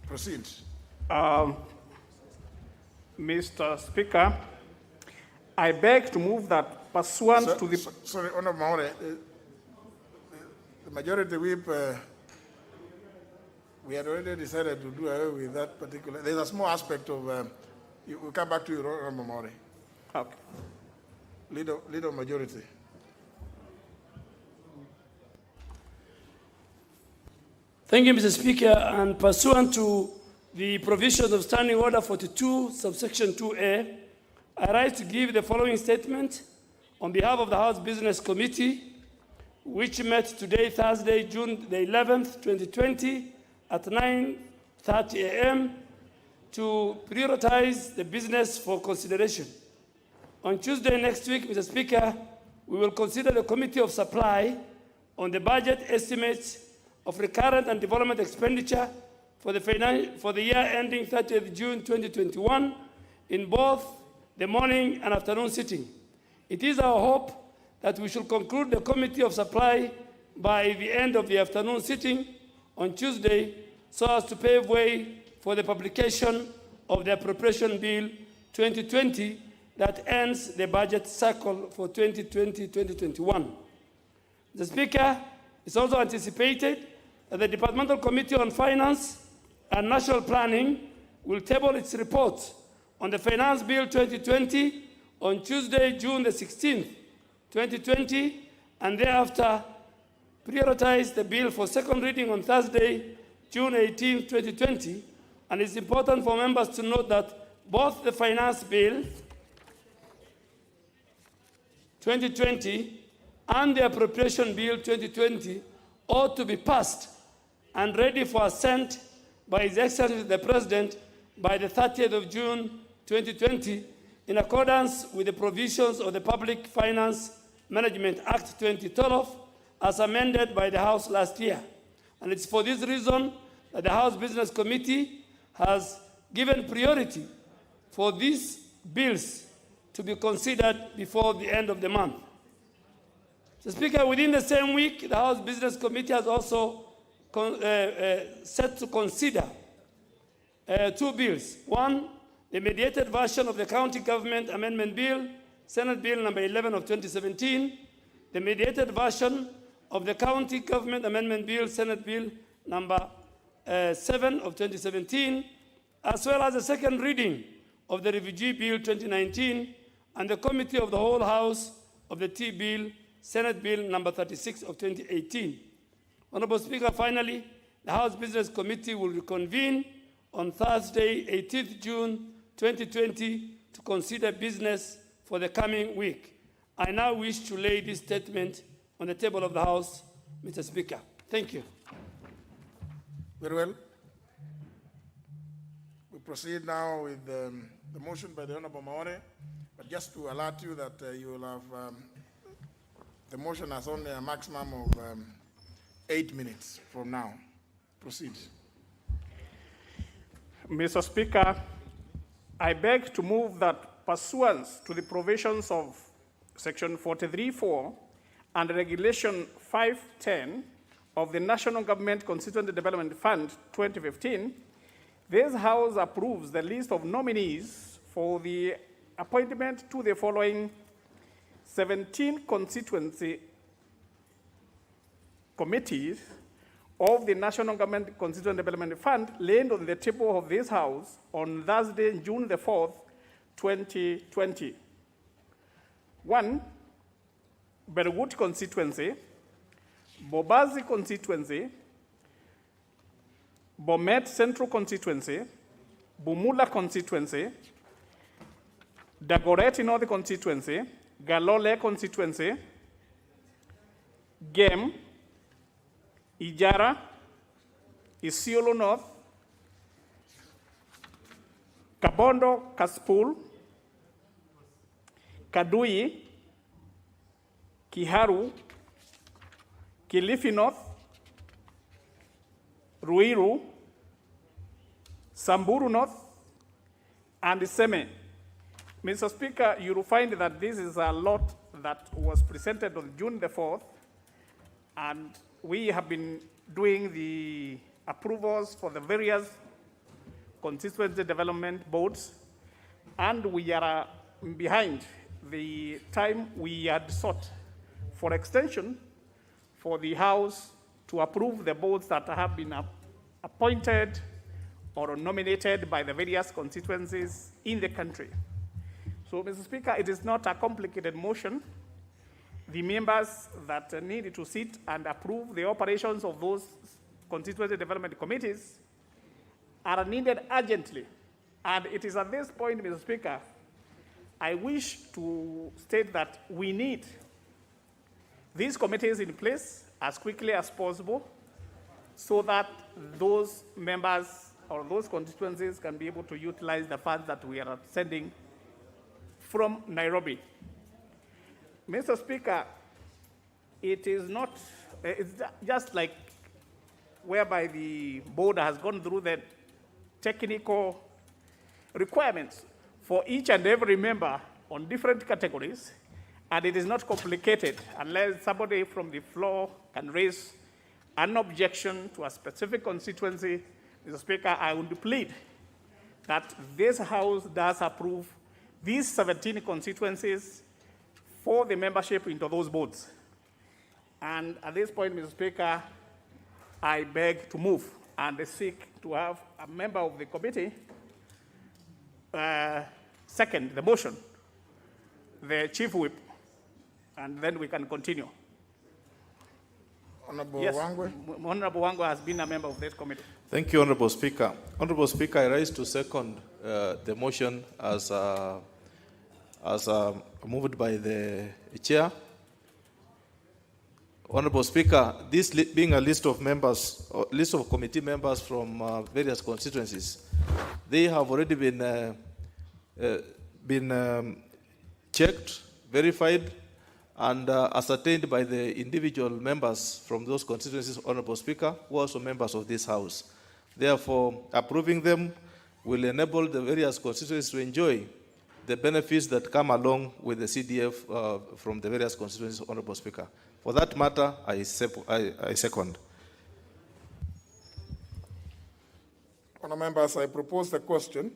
Proceed. Mr. Speaker, I beg to move that pursuant to the... Sorry, Honorable Maore, the majority whip, we had already decided to do away with that particular... There's a small aspect of... we'll come back to you, Honorable Maore. Okay. Leader of majority. Thank you, Mr. Speaker. And pursuant to the provisions of Standing Order 42, subsection 2A, I rise to give the following statement on behalf of the House Business Committee, which met today, Thursday, June the 11th, 2020, at 9:30 a.m. to prioritize the business for consideration. On Tuesday next week, Mr. Speaker, we will consider the Committee of Supply on the budget estimates of recurrent and development expenditure for the year ending 30th June 2021 in both the morning and afternoon sitting. It is our hope that we should conclude the Committee of Supply by the end of the afternoon sitting on Tuesday so as to pave way for the publication of the Appropriation Bill 2020 that ends the budget cycle for 2020-2021. The Speaker, is also anticipated that the Departmental Committee on Finance and National Planning will table its report on the Finance Bill 2020 on Tuesday, June the 16th, 2020, and thereafter prioritize the bill for second reading on Thursday, June 18, 2020. And it's important for members to note that both the Finance Bill 2020 and the Appropriation Bill 2020 ought to be passed and ready for assent by His Excellency the President by the 30th of June 2020 in accordance with the provisions of the Public Finance Management Act 2012 as amended by the House last year. And it's for this reason that the House Business Committee has given priority for these bills to be considered before the end of the month. Mr. Speaker, within the same week, the House Business Committee has also set to consider two bills. One, the mediated version of the County Government Amendment Bill, Senate Bill number 11 of 2017, the mediated version of the County Government Amendment Bill, Senate Bill number 7 of 2017, as well as the second reading of the Refugee Bill 2019 and the Committee of the Whole House of the T-Bill, Senate Bill number 36 of 2018. Honorable Speaker, finally, the House Business Committee will reconvene on Thursday, 18th June 2020 to consider business for the coming week. I now wish to lay this statement on the table of the House, Mr. Speaker. Thank you. Very well. We proceed now with the motion by the Honorable Maore, but just to alert you that you will have, the motion has only a maximum of 8 minutes from now. Proceed. Mr. Speaker, I beg to move that pursuant to the provisions of Section 43(4) and Regulation 510 of the National Government Constituent Development Fund 2015, this House approves the list of nominees for the appointment to the following 17 constituency committees of the National Government Constituent Development Fund laid on the table of this House on Thursday, June the 4th, 2020. 1, Berwood constituency, Bobazi constituency, Bomet Central constituency, Bumula constituency, Dagoretti North constituency, Galole constituency, Gem, Ijara, Isiolo North, Kabondo Kaspul, Kadui, Kiharu, Kilifi North, Ruiru, Samburu North, and Seme. Mr. Speaker, you will find that this is a lot that was presented on June the 4th, and we have been doing the approvals for the various constituency development boards, and we are behind the time we had sought for extension for the House to approve the boards that have been appointed or nominated by the various constituencies in the country. So, Mr. Speaker, it is not a complicated motion. The members that need to sit and approve the operations of those constituency development committees are needed urgently. And it is at this point, Mr. Speaker, I wish to state that we need these committees in place as quickly as possible so that those members or those constituencies can be able to utilize the funds that we are sending from Nairobi. Mr. Speaker, it is not, it's just like whereby the board has gone through the technical requirements for each and every member on different categories, and it is not complicated unless somebody from the floor can raise an objection to a specific constituency. Mr. Speaker, I would plead that this House does approve these 17 constituencies for the membership into those boards. And at this point, Mr. Speaker, I beg to move and seek to have a member of the committee second the motion, the Chief Whip, and then we can continue. Honorable Yes, Wangwe. Honorable Wangwe has been a member of this committee. Thank you, Honorable Speaker. Honorable Speaker, I rise to second the motion as moved by the chair. Honorable Speaker, this being a list of members, list of committee members from various constituencies, they have already been checked, verified, and ascertained by the individual members from those constituencies, Honorable Speaker, who are also members of this House. Therefore, approving them will enable the various constituencies to enjoy the benefits that come along with the CDF from the various constituencies, Honorable Speaker. For that matter, I second. Honourable members, I propose the question,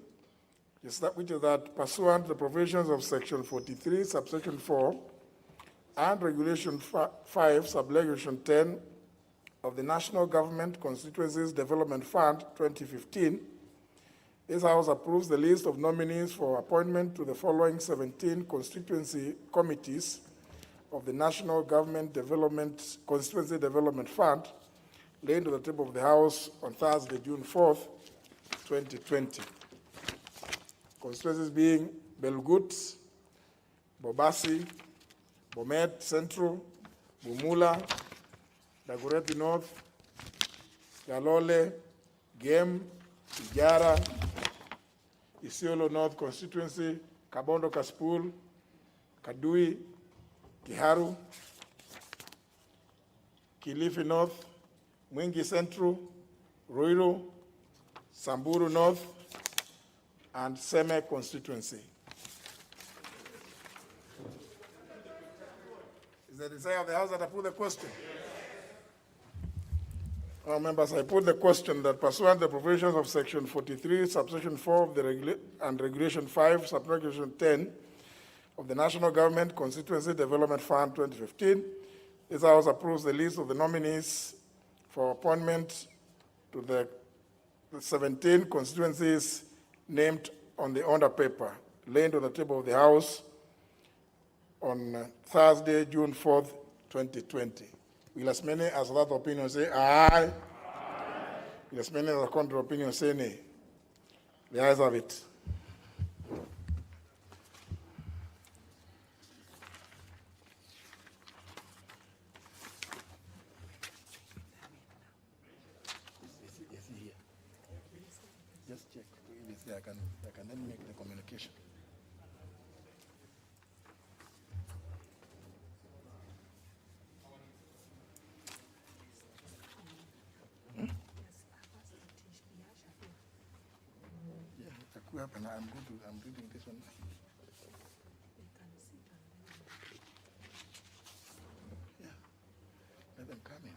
which is that pursuant to the provisions of Section 43, subsection 4, and Regulation 5, subregulation 10 of the National Government Constituencies Development Fund 2015, this House approves the list of nominees for appointment to the following 17 constituency committees of the National Government Constituency Development Fund, laid to the table of the House on Thursday, June 4th, 2020. Constituencies being Belgut, Bobasi, Bomet Central, Bumula, Dagoretti North, Galole, Gem, Ijara, Isiolo North Constituency, Kabondo Kaspul, Kadui, Kiharu, Kilifi North, Mwingi Central, Ruiru, Samburu North, and Seme Constituency. Is the desire of the House that I put the question? Members, I put the question that pursuant to the provisions of Section 43, subsection 4 of the and Regulation 5, subregulation 10 of the National Government Constituency Development Fund 2015, this House approves the list of the nominees for appointment to the 17 constituencies named on the order paper, laid on the table of the House on Thursday, June 4th, 2020. Will as many as that opinion say aye? Aye. Will as many as the contrary opinion say nay? The ayes have it. Just check if it's there. I can then make the communication. And I'm reading this one. Yeah, let them come in.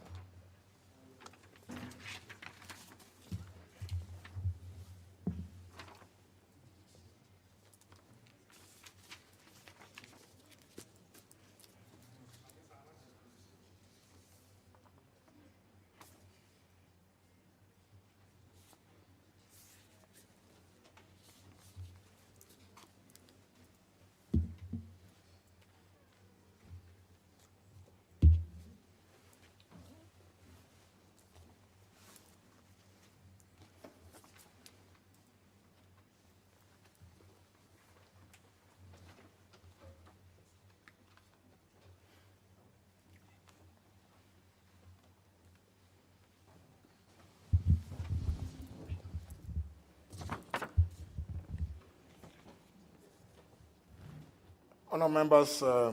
Honourable members, I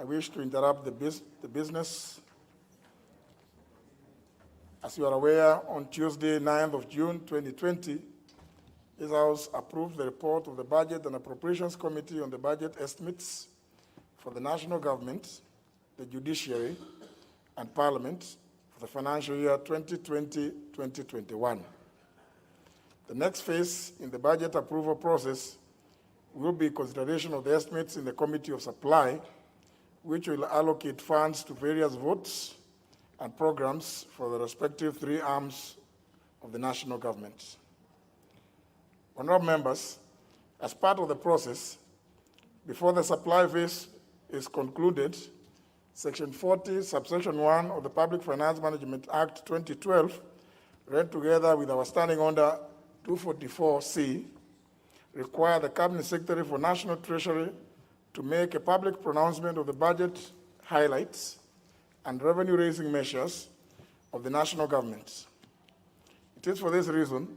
wish to interrupt the business. As you are aware, on Tuesday, 9th of June 2020, this House approved the report of the Budget and Appropriations Committee on the budget estimates for the national government, the judiciary, and Parliament for the financial year 2020-2021. The next phase in the budget approval process will be consideration of the estimates in the Committee of Supply, which will allocate funds to various votes and programs for the respective three arms of the national government. Honourable members, as part of the process, before the supply phase is concluded, Section 40, Subsection 1 of the Public Finance Management Act 2012, read together with our Standing Order 244C, require the Cabinet Secretary for National Treasury to make a public pronouncement of the budget highlights and revenue-raising measures of the national government. It is for this reason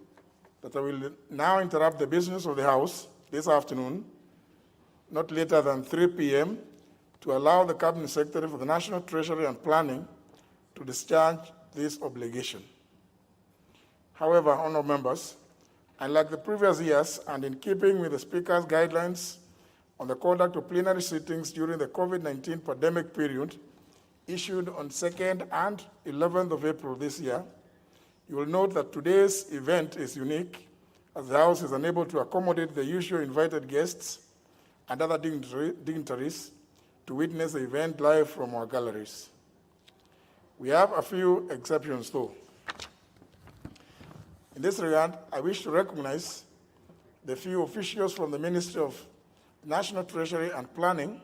that I will now interrupt the business of the House this afternoon, not later than 3 p.m., to allow the Cabinet Secretary for the National Treasury and Planning to discharge this obligation. However, honourable members, unlike the previous years and in keeping with the Speaker's guidelines on the conduct of plenary sittings during the COVID-19 pandemic period, issued on 2nd and 11th of April this year, you will note that today's event is unique, as the House is unable to accommodate the usual invited guests and other dignitaries to witness the event live from our galleries. We have a few exceptions, though. In this regard, I wish to recognize the few officials from the Ministry of National Treasury and Planning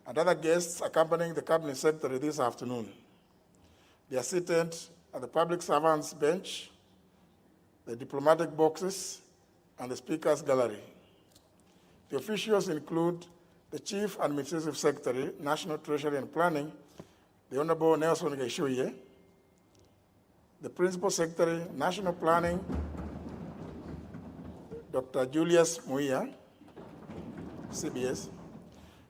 and other guests accompanying the Cabinet Secretary this afternoon. They are seated at the public servants' bench, the diplomatic boxes, and the Speaker's gallery. The officials include the Chief Administrative Secretary, National Treasury and Planning, the Honourable Nelson Gaishuye, the Principal Secretary, National Planning, Dr. Julius Muia, CBS,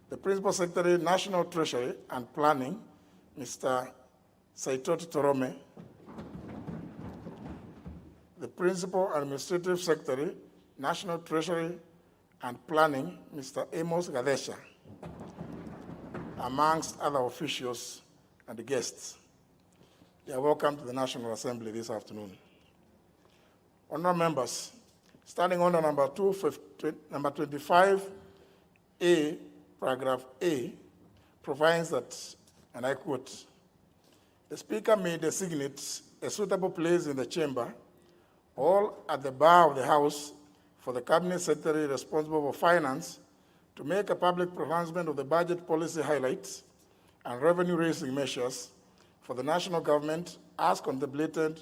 the Principal Secretary, National Treasury and Planning, Mr. Saitot Torome, the Principal Administrative Secretary, National Treasury and Planning, Mr. Amos Gadesha, amongst other officials and the guests. They are welcome to the National Assembly this afternoon. Honourable members, Standing Order number 25A, paragraph A, provides that, and I quote, the Speaker may designate a suitable place in the chamber or at the bar of the House for the Cabinet Secretary responsible for finance to make a public pronouncement of the budget policy highlights and revenue-raising measures for the national government as contemplated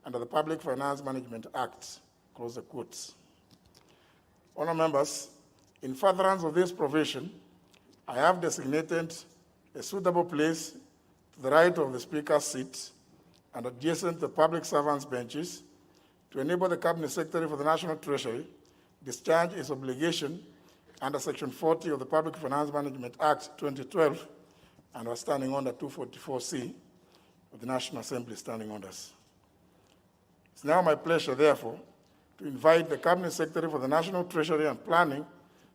under the Public Finance Management Act, close the quotes. Honourable members, in furtherance of this provision, I have designated a suitable place to the right of the Speaker's seat and adjacent to the public servants' benches to enable the Cabinet Secretary for the National Treasury discharge his obligation under Section 40 of the Public Finance Management Act 2012 and our Standing Order 244C of the National Assembly Standing Orders. It's now my pleasure, therefore, to invite the Cabinet Secretary for the National Treasury and Planning,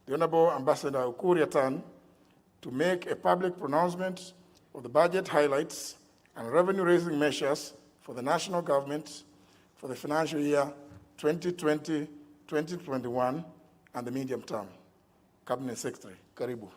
the Honourable Ambassador Ukur Yattani, to make a public pronouncement of the budget highlights and revenue-raising measures for the national government for the financial year 2020-2021 and the medium term. Cabinet Secretary, karibu.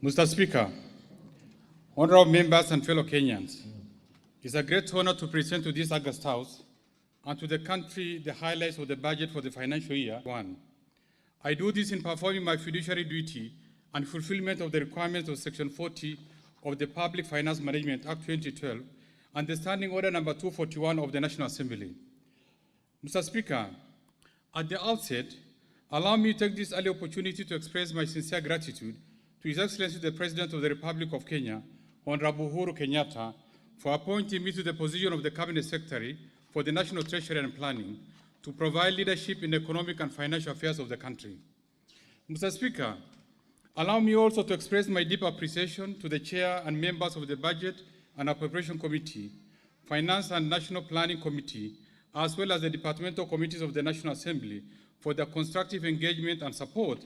Mr. Speaker, honorable members and fellow Kenyans, It's a great honor to present to this August House and to the country the highlights of the budget for the financial year 1. I do this in performing my fiduciary duty and fulfillment of the requirements of Section 40 of the Public Finance Management Act 2012 and the Standing Order number 241 of the National Assembly. Mr. Speaker, at the outset, allow me to take this early opportunity to express my sincere gratitude to His Excellency the President of the Republic of Kenya, Honorable Uhuru Kenyatta, for appointing me to the position of the Cabinet Secretary for the National Treasury and Planning to provide leadership in the economic and financial affairs of the country. Mr. Speaker, allow me also to express my deep appreciation to the Chair and members of the Budget and Appropriation Committee, Finance and National Planning Committee, as well as the departmental committees of the National Assembly for their constructive engagement and support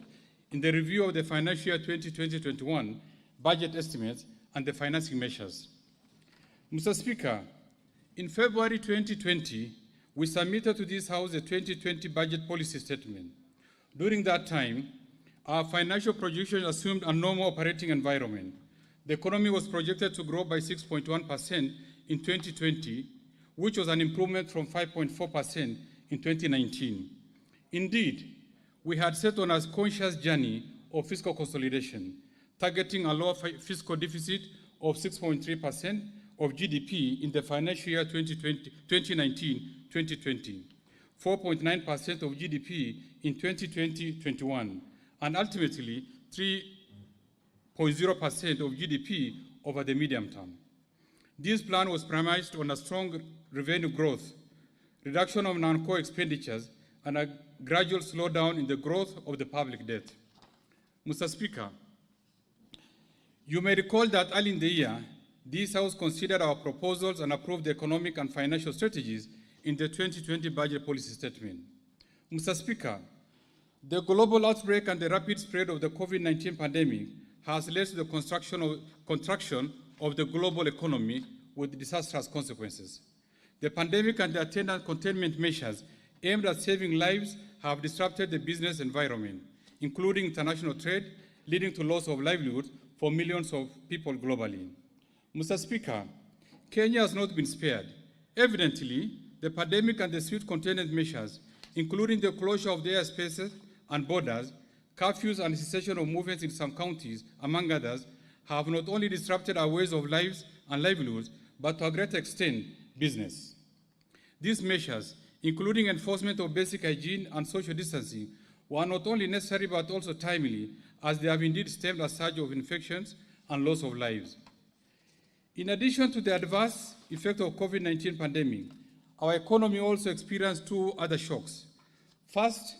in the review of the financial year 2020-21 budget estimates and the financing measures. Mr. Speaker, in February 2020, we submitted to this House the 2020 budget policy statement. During that time, our financial projections assumed a normal operating environment. The economy was projected to grow by 6.1% in 2020, which was an improvement from 5.4% in 2019. Indeed, we had set on a conscious journey of fiscal consolidation, targeting a lower fiscal deficit of 6.3% of GDP in the financial year 2019-2020, 4.9% of GDP in 2020-21, and ultimately 3.0% of GDP over the medium term. This plan was premised on a strong revenue growth, reduction of non-core expenditures, and a gradual slowdown in the growth of the public debt. Mr. Speaker, you may recall that early in the year, this House considered our proposals and approved the economic and financial strategies in the 2020 budget policy statement. Mr. Speaker, the global outbreak and the rapid spread of the COVID-19 pandemic has led to the contraction of the global economy with disastrous consequences. The pandemic and the attendant containment measures aimed at saving lives have disrupted the business environment, including international trade, leading to loss of livelihood for millions of people globally. Mr. Speaker, Kenya has not been spared. Evidently, the pandemic and the swift containment measures, including the closure of the airspaces and borders, curfews and cessation of movements in some counties, among others, have not only disrupted our ways of lives and livelihoods, but to a great extent, business. These measures, including enforcement of basic hygiene and social distancing, were not only necessary but also timely, as they have indeed stemmed a surge of infections and loss of lives. In addition to the adverse effect of COVID-19 pandemic, our economy also experienced two other shocks. First,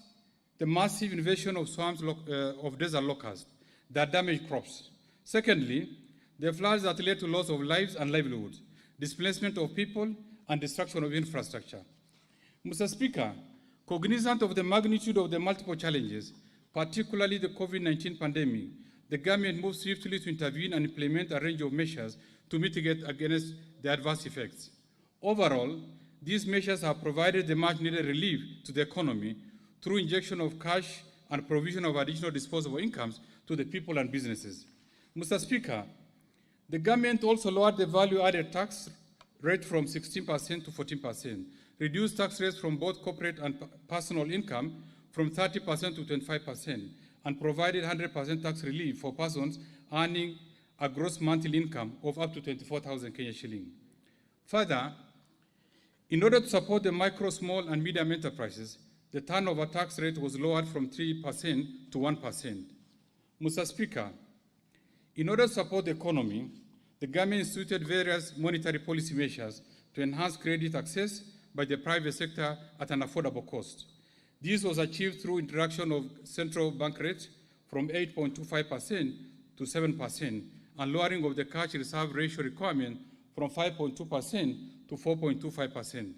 the massive invasion of swarms of desert locusts that damaged crops. Secondly, the floods that led to loss of lives and livelihoods, displacement of people, and destruction of infrastructure. Mr. Speaker, cognizant of the magnitude of the multiple challenges, particularly the COVID-19 pandemic, the government moved swiftly to intervene and implement a range of measures to mitigate against the adverse effects. Overall, these measures have provided the much-needed relief to the economy through injection of cash and provision of additional disposable incomes to the people and businesses. Mr. Speaker, the government also lowered the value-added tax rate from 16% to 14%, reduced tax rates from both corporate and personal income from 30% to 25%, and provided 100% tax relief for persons earning a gross monthly income of up to 24,000 Kenya shilling. Further, in order to support the micro, small, and medium enterprises, the turnover tax rate was lowered from 3% to 1%. Mr. Speaker, in order to support the economy, the government instituted various monetary policy measures to enhance credit access by the private sector at an affordable cost. This was achieved through introduction of central bank rates from 8.25% to 7%, and lowering of the cash reserve ratio requirement from 5.2% to 4.25%.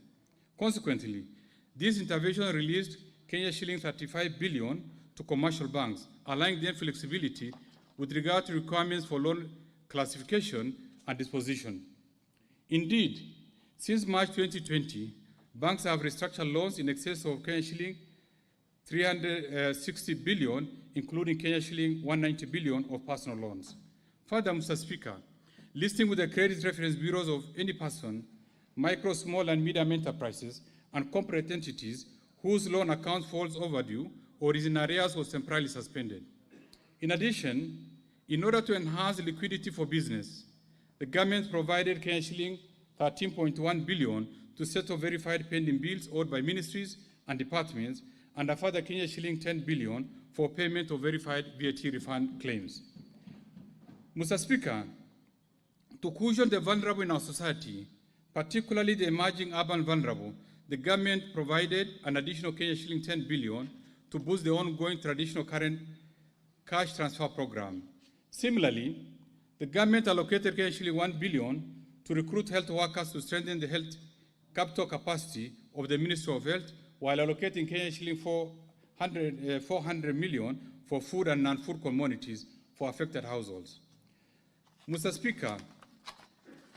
Consequently, this intervention released Kenya shilling 35 billion to commercial banks, allowing them flexibility with regard to requirements for loan classification and disposition. Indeed, since March 2020, banks have restructured loans in excess of Kenya shilling 360 billion, including Kenya shilling 190 billion of personal loans. Further, Mr. Speaker, listing with the credit reference bureaus of any person, micro, small, and medium enterprises, and corporate entities whose loan account falls overdue or is in arrears was temporarily suspended. In addition, in order to enhance liquidity for business, the government provided Kenya shilling 13.1 billion to settle verified pending bills owed by ministries and departments, and a further Kenya shilling 10 billion for payment of verified VAT refund claims. Mr. Speaker, to cushion the vulnerable in our society, particularly the emerging urban vulnerable, the government provided an additional Kenya shilling 10 billion to boost the ongoing traditional current cash transfer program. Similarly, the government allocated Kenya shilling 1 billion to recruit health workers to strengthen the health capital capacity of the Ministry of Health, while allocating Kenya shilling 400 million for food and non-food commodities for affected households. Mr. Speaker,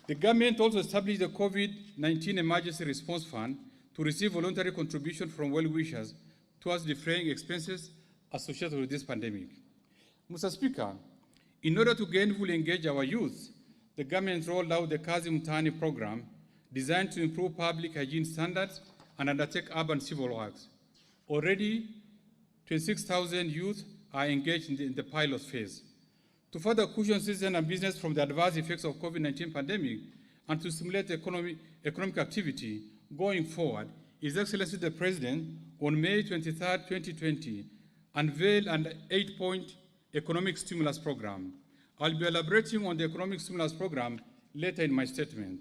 the government also established the COVID-19 Emergency Response Fund to receive voluntary contributions from well-wishers towards defraying expenses associated with this pandemic. Mr. Speaker, in order to gainfully engage our youth, the government rolled out the Kazi Mtaani program designed to improve public hygiene standards and undertake urban civil works. Already, 26,000 youth are engaged in the pilot phase. To further cushion citizens and business from the adverse effects of COVID-19 pandemic and to stimulate economic activity going forward, His Excellency the President, on May 23, 2020, unveiled an 8-point economic stimulus program. I'll be elaborating on the economic stimulus program later in my statement.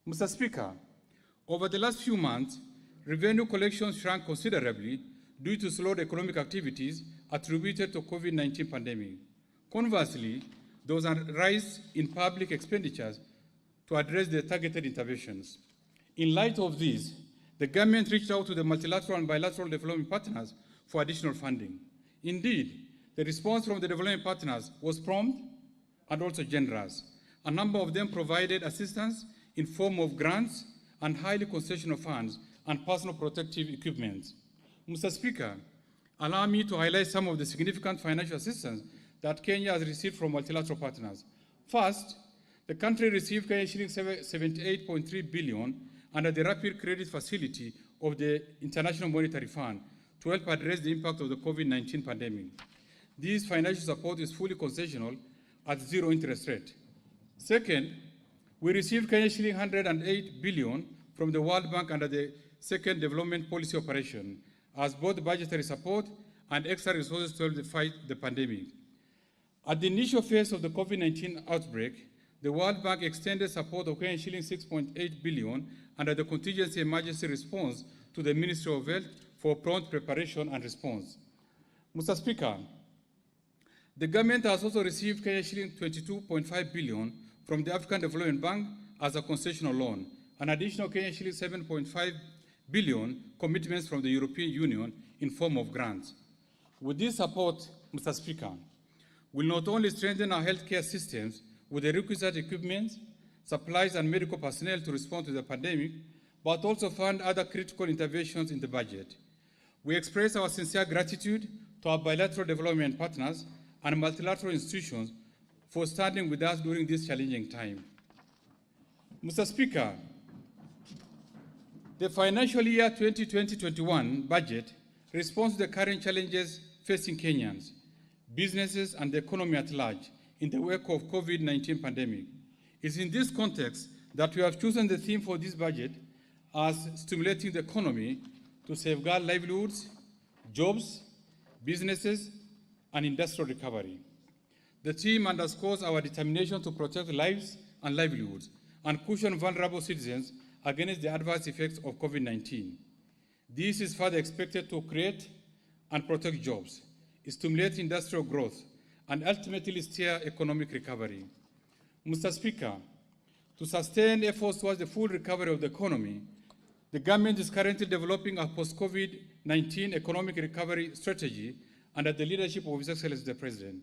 Mr. Speaker, over the last few months, revenue collections shrank considerably due to slowed economic activities attributed to COVID-19 pandemic. Conversely, there was a rise in public expenditures to address the targeted interventions. In light of this, the government reached out to the multilateral and bilateral development partners for additional funding. Indeed, the response from the development partners was prompt and also generous. A number of them provided assistance in form of grants and highly concessional funds and personal protective equipment. Mr. Speaker, allow me to highlight some of the significant financial assistance that Kenya has received from multilateral partners. First, the country received Kenya shilling 78.3 billion under the Rapid Credit Facility of the International Monetary Fund to help address the impact of the COVID-19 pandemic. This financial support is fully concessional at zero interest rate. Second, we received Kenya shilling 108 billion from the World Bank under the second development policy operation as both budgetary support and extra resources to help fight the pandemic. At the initial phase of the COVID-19 outbreak, the World Bank extended support of Kenya shilling 6.8 billion under the contingency emergency response to the Ministry of Health for prompt preparation and response. Mr. Speaker, the government has also received Kenya shilling 22.5 billion from the African Development Bank as a concessional loan, an additional Kenya shilling 7.5 billion commitments from the European Union in form of grants. With this support, Mr. Speaker, will not only strengthen our healthcare systems with the requisite equipment, supplies, and medical personnel to respond to the pandemic, but also fund other critical interventions in the budget. We express our sincere gratitude to our bilateral development partners and multilateral institutions for standing with us during this challenging time. Mr. Speaker, the financial year 2020-21 budget responds to the current challenges facing Kenyans, businesses, and the economy at large in the wake of COVID-19 pandemic. It's in this context that we have chosen the theme for this budget as stimulating the economy to safeguard livelihoods, jobs, businesses, and industrial recovery. The theme underscores our determination to protect lives and livelihoods and cushion vulnerable citizens against the adverse effects of COVID-19. This is further expected to create and protect jobs, stimulate industrial growth, and ultimately steer economic recovery. Mr. Speaker, to sustain efforts towards the full recovery of the economy, the government is currently developing a post-COVID-19 economic recovery strategy under the leadership of His Excellency the President.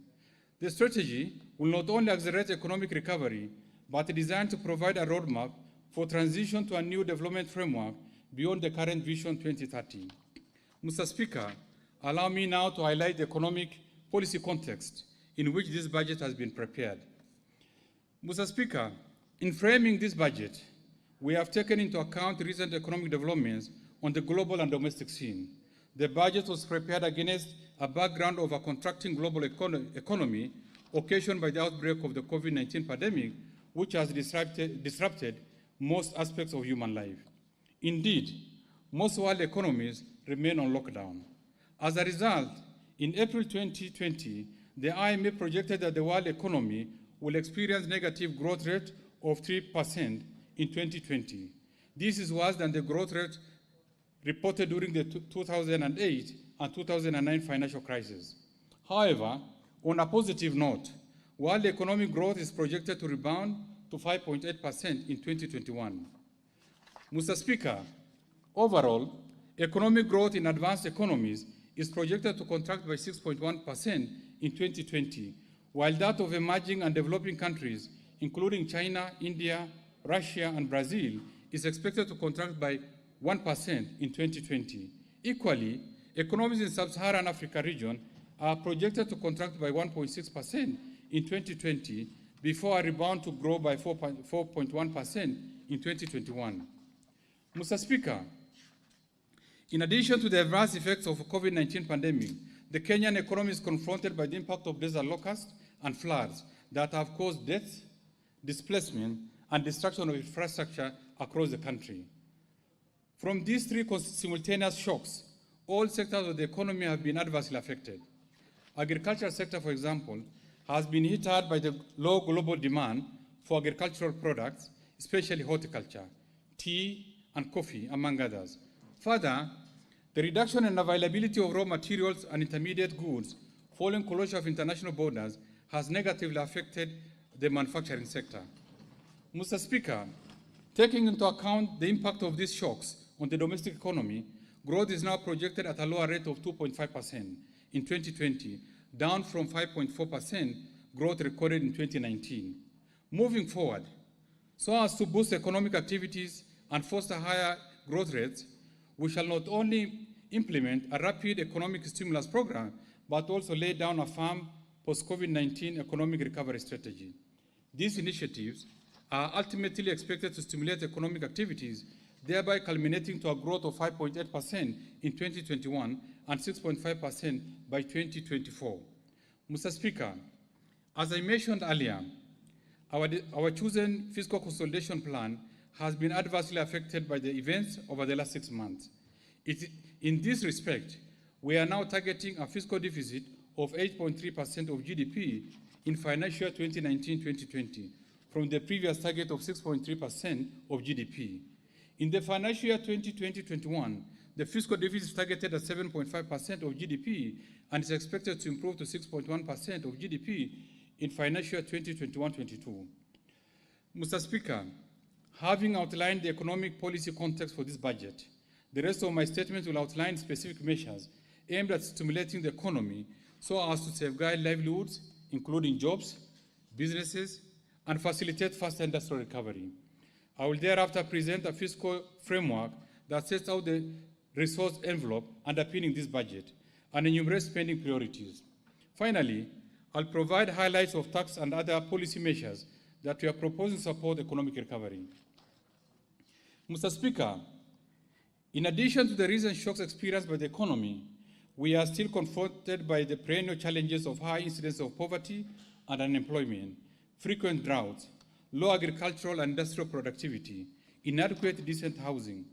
The strategy will not only accelerate economic recovery, but is designed to provide a roadmap for transition to a new development framework beyond the current Vision 2030. Mr. Speaker, allow me now to highlight the economic policy context in which this budget has been prepared. Mr. Speaker, in framing this budget, we have taken into account recent economic developments on the global and domestic scene. The budget was prepared against a background of a contracting global economy occasioned by the outbreak of the COVID-19 pandemic, which has disrupted most aspects of human life. Indeed, most world economies remain on lockdown. As a result, in April 2020, the IMF projected that the world economy will experience negative growth rate of 3% in 2020. This is worse than the growth rate reported during the 2008 and 2009 financial crisis. However, on a positive note, world economic growth is projected to rebound to 5.8% in 2021. Mr. Speaker, overall, economic growth in advanced economies is projected to contract by 6.1% in 2020, while that of emerging and developing countries, including China, India, Russia, and Brazil, is expected to contract by 1% in 2020. Equally, economies in sub-Saharan Africa region are projected to contract by 1.6% in 2020 before a rebound to grow by 4.1% in 2021. Mr. Speaker, in addition to the adverse effects of the COVID-19 pandemic, the Kenyan economy is confronted by the impact of desert locusts and floods that have caused deaths, displacement, and destruction of infrastructure across the country. From these three simultaneous shocks, all sectors of the economy have been adversely affected. Agricultural sector, for example, has been hit hard by the low global demand for agricultural products, especially horticulture, tea, and coffee, among others. Further, the reduction in availability of raw materials and intermediate goods following closure of international borders has negatively affected the manufacturing sector. Mr. Speaker, taking into account the impact of these shocks on the domestic economy, growth is now projected at a lower rate of 2.5% in 2020, down from 5.4% growth recorded in 2019. Moving forward, so as to boost economic activities and foster higher growth rates, we shall not only implement a rapid economic stimulus program, but also lay down a firm post-COVID-19 economic recovery strategy. These initiatives are ultimately expected to stimulate economic activities, thereby culminating to a growth of 5.8% in 2021 and 6.5% by 2024. Mr. Speaker, as I mentioned earlier, our chosen fiscal consolidation plan has been adversely affected by the events over the last 6 months. In this respect, we are now targeting a fiscal deficit of 8.3% of GDP in financial year 2019-2020, from the previous target of 6.3% of GDP. In the financial year 2020-21, the fiscal deficit is targeted at 7.5% of GDP and is expected to improve to 6.1% of GDP in financial year 2021-22. Mr. Speaker, having outlined the economic policy context for this budget, the rest of my statement will outline specific measures aimed at stimulating the economy so as to safeguard livelihoods, including jobs, businesses, and facilitate faster industrial recovery. I will thereafter present a fiscal framework that sets out the resource envelope underpinning this budget and enumerate spending priorities. Finally, I'll provide highlights of tax and other policy measures that we are proposing to support economic recovery. Mr. Speaker, in addition to the recent shocks experienced by the economy, we are still confronted by the perennial challenges of high incidence of poverty and unemployment, frequent droughts, low agricultural and industrial productivity, inadequate decent housing,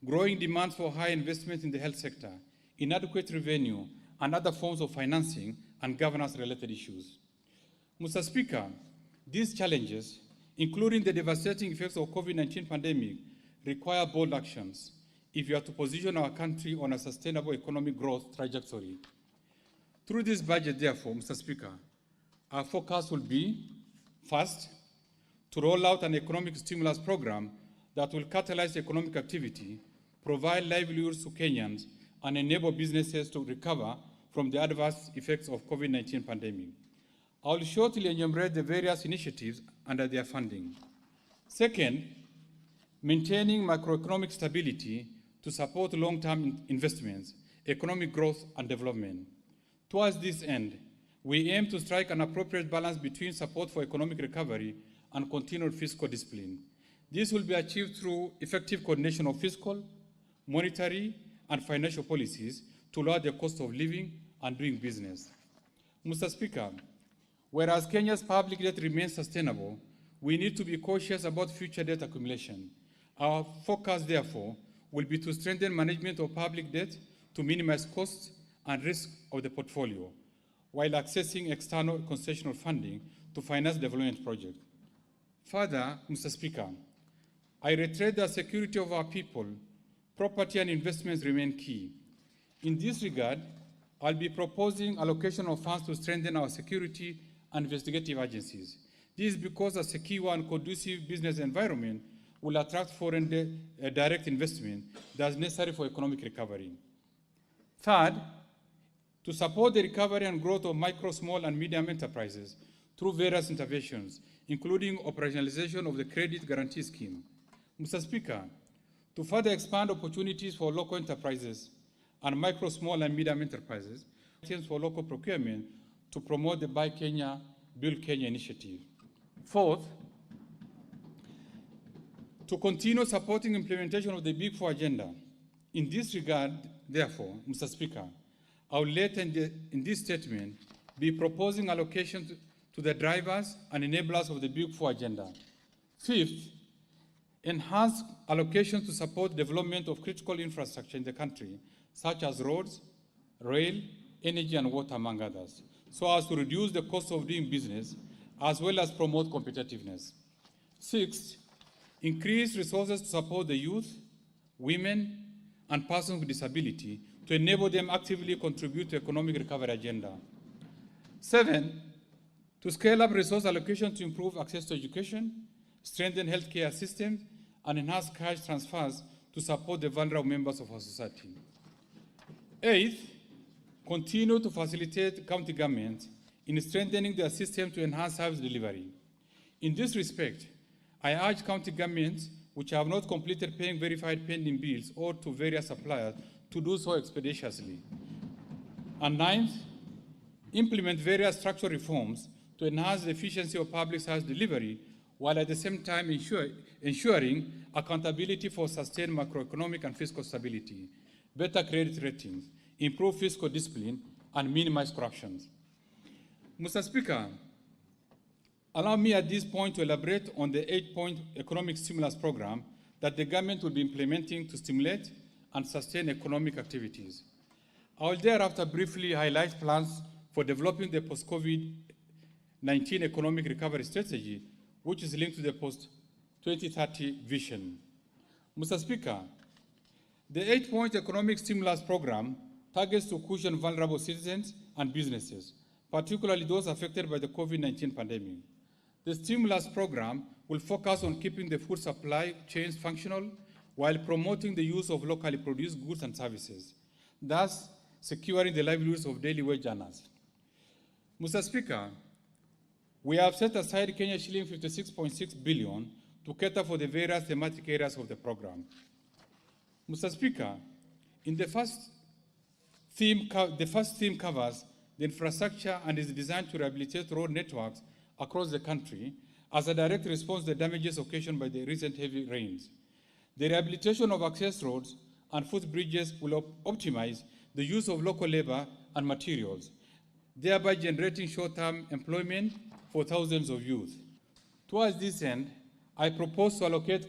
growing demands for high investment in the health sector, inadequate revenue, and other forms of financing and governance-related issues. Mr. Speaker, these challenges, including the devastating effects of COVID-19 pandemic, require bold actions if we are to position our country on a sustainable economic growth trajectory. Through this budget, therefore, Mr. Speaker, our focus will be, first, to roll out an economic stimulus program that will catalyze economic activity, provide livelihoods to Kenyans, and enable businesses to recover from the adverse effects of COVID-19 pandemic. I will shortly enumerate the various initiatives under their funding. Second, maintaining macroeconomic stability to support long-term investments, economic growth, and development. Towards this end, we aim to strike an appropriate balance between support for economic recovery and continued fiscal discipline. This will be achieved through effective coordination of fiscal, monetary, and financial policies to lower the cost of living and doing business. Mr. Speaker, whereas Kenya's public debt remains sustainable, we need to be cautious about future debt accumulation. Our focus, therefore, will be to strengthen management of public debt to minimize costs and risk of the portfolio, while accessing external concessional funding to finance development projects. Further, Mr. Speaker, I reiterate that security of our people, property and investments remain key. In this regard, I'll be proposing allocation of funds to strengthen our security and investigative agencies. This is because a secure and conducive business environment will attract foreign direct investment that is necessary for economic recovery. Third, to support the recovery and growth of micro, small, and medium enterprises through various interventions, including operationalization of the Credit Guarantee Scheme. Mr. Speaker, to further expand opportunities for local enterprises and micro, small, and medium enterprises, for local procurement to promote the Buy Kenya, Build Kenya initiative. Fourth, to continue supporting implementation of the Big Four agenda. In this regard, therefore, Mr. Speaker, I will later in this statement be proposing allocation to the drivers and enablers of the Big Four agenda. Fifth, enhance allocation to support development of critical infrastructure in the country, such as roads, rail, energy, and water, among others, so as to reduce the cost of doing business, as well as promote competitiveness. Sixth, increase resources to support the youth, women, and persons with disability to enable them actively contribute to economic recovery agenda. Seven, to scale up resource allocation to improve access to education, strengthen healthcare systems, and enhance cash transfers to support the vulnerable members of our society. Eighth, continue to facilitate county governments in strengthening their system to enhance service delivery. In this respect, I urge county governments which have not completed paying verified pending bills or to various suppliers to do so expeditiously. And ninth, implement various structural reforms to enhance the efficiency of public service delivery, while at the same time ensuring accountability for sustained macroeconomic and fiscal stability, better credit ratings, improve fiscal discipline, and minimize corruption. Mr. Speaker, allow me at this point to elaborate on the 8-point economic stimulus program that the government will be implementing to stimulate and sustain economic activities. I will thereafter briefly highlight plans for developing the post-COVID-19 economic recovery strategy, which is linked to the post-2030 vision. Mr. Speaker, the 8-point economic stimulus program targets to cushion vulnerable citizens and businesses, particularly those affected by the COVID-19 pandemic. The stimulus program will focus on keeping the food supply chains functional while promoting the use of locally produced goods and services, thus securing the livelihoods of daily wage earners. Mr. Speaker, we have set aside Kenya shilling 56.6 billion to cater for the various thematic areas of the program. Mr. Speaker, in the first theme covers the infrastructure and is designed to rehabilitate road networks across the country as a direct response to the damages occasioned by the recent heavy rains. The rehabilitation of access roads and footbridges will optimize the use of local labor and materials, thereby generating short-term employment for thousands of youth. Towards this end, I propose to allocate